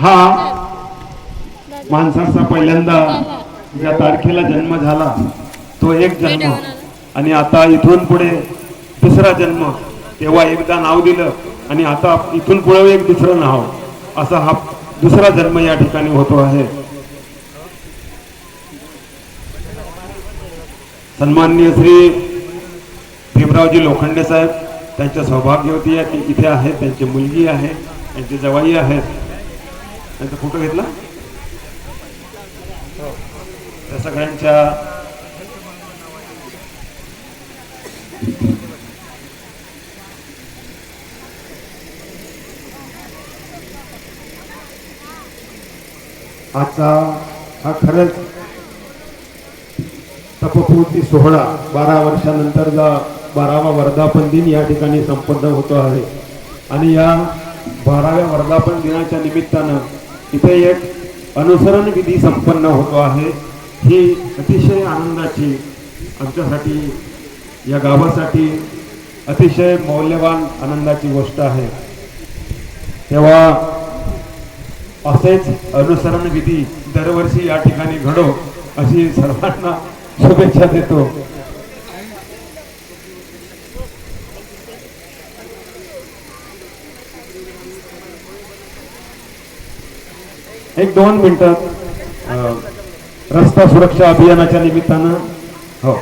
हा माणसाचा पहिल्यांदा ज्या तारखेला जन्म झाला तो एक जन्म, आणि आता इथून पुढे दुसरा जन्म. तेव्हा एकदा नाव दिलं आणि आता इथून पुढे एक दुसरं नाव, असा हा दुसरा जन्म या ठिकाणी होतो आहे. सन्माननीय श्री भीमरावजी लोखंडे साहेब, त्यांच्या सौभाग्यवती आहे की इथे आहेत, त्यांची मुलगी आहे, त्यांचे जवाई आहेत. त्यांचा फोटो घेतला. त्या सगळ्यांच्या आजचा हा खरंच तपपूर्ती सोहळा 12 वर्षानंतरचा 12वा वर्धापन दिन या ठिकाणी संपन्न होतो आहे. आणि या 12व्या वर्धापन दिनाच्या निमित्तानं इथे एक अनुसरण विधी संपन्न होतो आहे. ही अतिशय आनंदाची, आमच्यासाठी या गावासाठी अतिशय मौल्यवान आनंदाची गोष्ट आहे. तेव्हा असेच अनुसरण विधी दरवर्षी या ठिकाणी घडो अशी सर्वांना शुभेच्छा देतो. एक 2 मिनिटं रस्ता सुरक्षा अभियानाच्या निमित्तानं. हो.